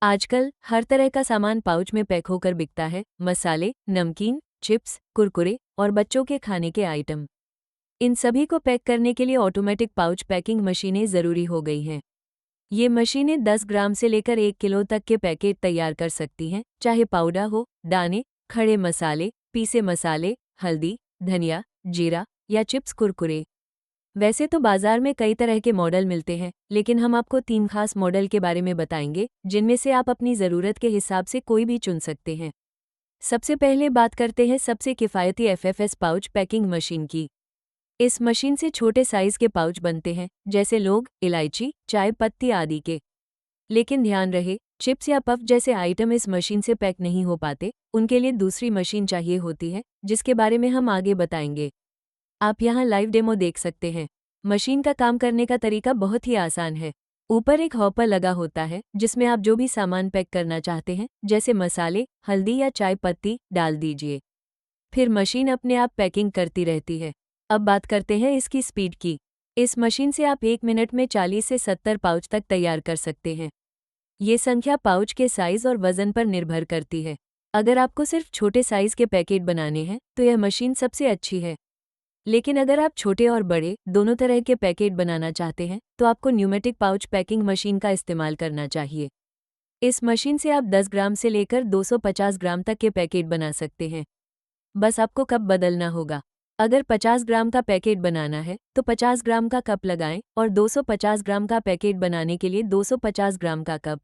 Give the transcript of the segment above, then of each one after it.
आजकल हर तरह का सामान पाउच में पैक होकर बिकता है। मसाले, नमकीन, चिप्स, कुरकुरे और बच्चों के खाने के आइटम। इन सभी को पैक करने के लिए ऑटोमेटिक पाउच पैकिंग मशीनें ज़रूरी हो गई हैं। ये मशीनें 10 ग्राम से लेकर 1 किलो तक के पैकेट तैयार कर सकती हैं, चाहे पाउडर हो, दाने, खड़े मसाले, पीसे मसाले, हल्दी, धनिया, जीरा या चिप्स कुरकुरे। वैसे तो बाजार में कई तरह के मॉडल मिलते हैं, लेकिन हम आपको 3 खास मॉडल के बारे में बताएंगे, जिनमें से आप अपनी ज़रूरत के हिसाब से कोई भी चुन सकते हैं। सबसे पहले बात करते हैं सबसे किफ़ायती एफएफएस पाउच पैकिंग मशीन की। इस मशीन से छोटे साइज़ के पाउच बनते हैं, जैसे लौंग, इलायची, चाय पत्ती आदि के। लेकिन ध्यान रहे, चिप्स या पफ जैसे आइटम इस मशीन से पैक नहीं हो पाते, उनके लिए दूसरी मशीन चाहिए होती है, जिसके बारे में हम आगे बताएंगे। आप यहाँ लाइव डेमो देख सकते हैं। मशीन का काम करने का तरीका बहुत ही आसान है। ऊपर एक हॉपर लगा होता है, जिसमें आप जो भी सामान पैक करना चाहते हैं, जैसे मसाले, हल्दी या चाय पत्ती, डाल दीजिए। फिर मशीन अपने आप पैकिंग करती रहती है। अब बात करते हैं इसकी स्पीड की। इस मशीन से आप 1 मिनट में 40 से 70 पाउच तक तैयार कर सकते हैं। ये संख्या पाउच के साइज और वजन पर निर्भर करती है। अगर आपको सिर्फ छोटे साइज के पैकेट बनाने हैं, तो यह मशीन सबसे अच्छी है। लेकिन अगर आप छोटे और बड़े दोनों तरह के पैकेट बनाना चाहते हैं, तो आपको न्यूमेटिक पाउच पैकिंग मशीन का इस्तेमाल करना चाहिए। इस मशीन से आप 10 ग्राम से लेकर 250 ग्राम तक के पैकेट बना सकते हैं। बस आपको कप बदलना होगा। अगर 50 ग्राम का पैकेट बनाना है, तो 50 ग्राम का कप लगाएं और 250 ग्राम का पैकेट बनाने के लिए 250 ग्राम का कप।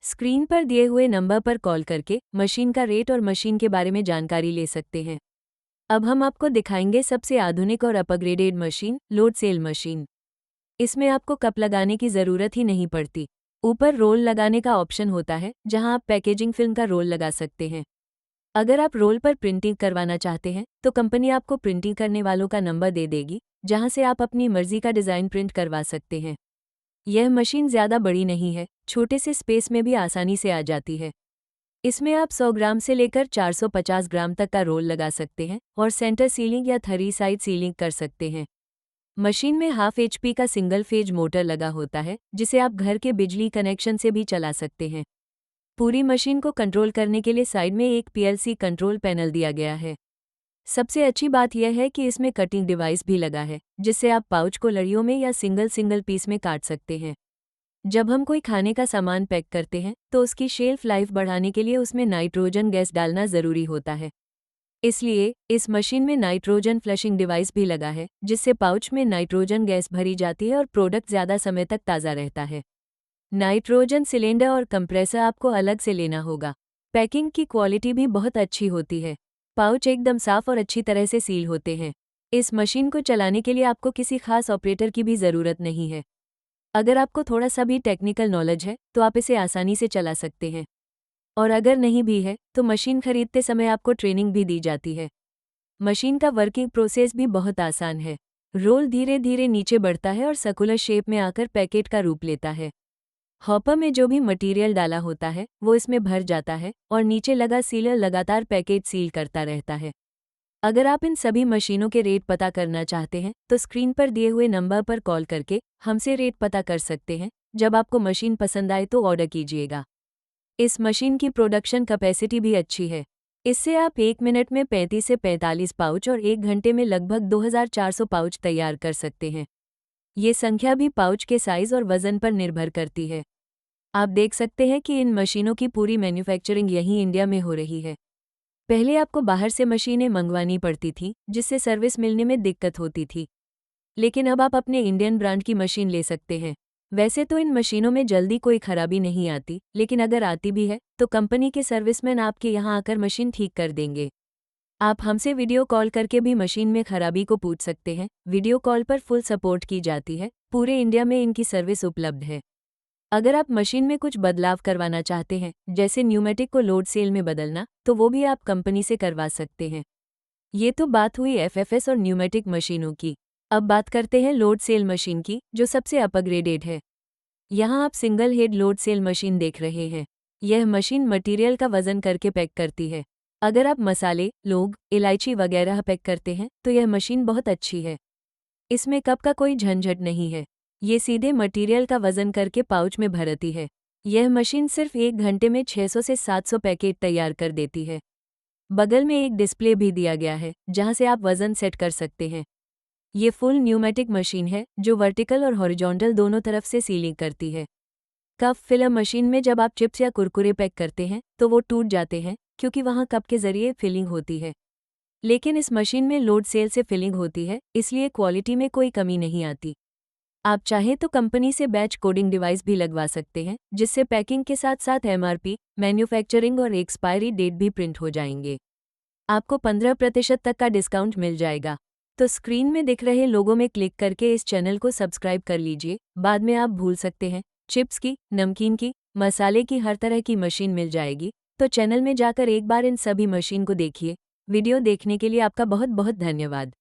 स्क्रीन पर दिए हुए नंबर पर कॉल करके मशीन का रेट और मशीन के बारे में जानकारी ले सकते हैं। अब हम आपको दिखाएंगे सबसे आधुनिक और upgraded machine, load cell machine. इसमें आपको कप लगाने की ज़रूरत ही नहीं पड़ती। ऊपर रोल लगाने का ऑप्शन होता है, जहां आप पैकेजिंग फिल्म का रोल लगा सकते हैं। अगर आप रोल पर प्रिंटिंग करवाना चाहते हैं, तो कंपनी आपको प्रिंटिंग करने वालों का नंबर दे देगी, जहां से आप अपनी मर्जी का डिज़ाइन प्रिंट करवा सकते हैं। यह मशीन ज़्यादा बड़ी नहीं है, छोटे से स्पेस में भी आसानी से आ जाती है। इसमें आप 100 ग्राम से लेकर 450 ग्राम तक का रोल लगा सकते हैं और सेंटर सीलिंग या थ्री साइड सीलिंग कर सकते हैं। मशीन में हाफ एचपी का सिंगल फेज मोटर लगा होता है, जिसे आप घर के बिजली कनेक्शन से भी चला सकते हैं। पूरी मशीन को कंट्रोल करने के लिए साइड में एक पीएलसी कंट्रोल पैनल दिया गया है। सबसे अच्छी बात यह है कि इसमें कटिंग डिवाइस भी लगा है, जिससे आप पाउच को लड़ियों में या सिंगल सिंगल पीस में काट सकते हैं। जब हम कोई खाने का सामान पैक करते हैं, तो उसकी शेल्फ लाइफ बढ़ाने के लिए उसमें नाइट्रोजन गैस डालना ज़रूरी होता है। इसलिए इस मशीन में नाइट्रोजन फ्लशिंग डिवाइस भी लगा है, जिससे पाउच में नाइट्रोजन गैस भरी जाती है और प्रोडक्ट ज़्यादा समय तक ताज़ा रहता है। नाइट्रोजन सिलेंडर और कंप्रेसर आपको अलग से लेना होगा। पैकिंग की क्वालिटी भी बहुत अच्छी होती है। पाउच एकदम साफ और अच्छी तरह से सील होते हैं। इस मशीन को चलाने के लिए आपको किसी खास ऑपरेटर की भी ज़रूरत नहीं है। अगर आपको थोड़ा सा भी टेक्निकल नॉलेज है, तो आप इसे आसानी से चला सकते हैं। और अगर नहीं भी है, तो मशीन खरीदते समय आपको ट्रेनिंग भी दी जाती है। मशीन का वर्किंग प्रोसेस भी बहुत आसान है। रोल धीरे धीरे नीचे बढ़ता है और सर्कुलर शेप में आकर पैकेट का रूप लेता है। हॉपर में जो भी मटेरियल डाला होता है, वो इसमें भर जाता है और नीचे लगा सीलर लगातार पैकेट सील करता रहता है। अगर आप इन सभी मशीनों के रेट पता करना चाहते हैं, तो स्क्रीन पर दिए हुए नंबर पर कॉल करके हमसे रेट पता कर सकते हैं। जब आपको मशीन पसंद आए तो ऑर्डर कीजिएगा। इस मशीन की प्रोडक्शन कैपेसिटी भी अच्छी है। इससे आप 1 मिनट में 35 से 45 पाउच और 1 घंटे में लगभग 2400 पाउच तैयार कर सकते हैं। ये संख्या भी पाउच के साइज और वजन पर निर्भर करती है। आप देख सकते हैं कि इन मशीनों की पूरी मैन्युफैक्चरिंग यहीं इंडिया में हो रही है। पहले आपको बाहर से मशीनें मंगवानी पड़ती थी, जिससे सर्विस मिलने में दिक्कत होती थी। लेकिन अब आप अपने इंडियन ब्रांड की मशीन ले सकते हैं। वैसे तो इन मशीनों में जल्दी कोई खराबी नहीं आती, लेकिन अगर आती भी है, तो कंपनी के सर्विसमैन आपके यहाँ आकर मशीन ठीक कर देंगे। आप हमसे वीडियो कॉल करके भी मशीन में खराबी को पूछ सकते हैं। वीडियो कॉल पर फुल सपोर्ट की जाती है। पूरे इंडिया में इनकी सर्विस उपलब्ध है। अगर आप मशीन में कुछ बदलाव करवाना चाहते हैं, जैसे न्यूमेटिक को लोड सेल में बदलना, तो वो भी आप कंपनी से करवा सकते हैं। ये तो बात हुई एफएफएस और न्यूमेटिक मशीनों की। अब बात करते हैं लोड सेल मशीन की, जो सबसे अपग्रेडेड है। यहाँ आप single head load cell machine देख रहे हैं। यह मशीन मटेरियल का वजन करके पैक करती है। अगर आप मसाले, लौंग, इलायची वगैरह पैक करते हैं, तो यह मशीन बहुत अच्छी है। इसमें कप का कोई झंझट नहीं है। ये सीधे मटेरियल का वजन करके पाउच में भरती है। यह मशीन सिर्फ 1 घंटे में 600 से 700 पैकेट तैयार कर देती है। बगल में एक डिस्प्ले भी दिया गया है जहां से आप वजन सेट कर सकते हैं। ये फुल न्यूमेटिक मशीन है जो वर्टिकल और हॉरिजॉन्टल दोनों तरफ से सीलिंग करती है। कप फिलर मशीन में जब आप चिप्स या कुरकुरे पैक करते हैं तो वो टूट जाते हैं क्योंकि वहां कप के जरिए फिलिंग होती है। लेकिन इस मशीन में लोड सेल से फिलिंग होती है, इसलिए क्वालिटी में कोई कमी नहीं आती। आप चाहें तो कंपनी से बैच कोडिंग डिवाइस भी लगवा सकते हैं, जिससे पैकिंग के साथ साथ एमआरपी, मैन्युफैक्चरिंग और एक्सपायरी डेट भी प्रिंट हो जाएंगे। आपको 15% तक का डिस्काउंट मिल जाएगा। तो स्क्रीन में दिख रहे लोगों में क्लिक करके इस चैनल को सब्सक्राइब कर लीजिए। बाद में आप भूल सकते हैं, चिप्स की, नमकीन की, मसाले की हर तरह की मशीन मिल जाएगी। तो चैनल में जाकर एक बार इन सभी मशीन को देखिए। वीडियो देखने के लिए आपका बहुत बहुत धन्यवाद।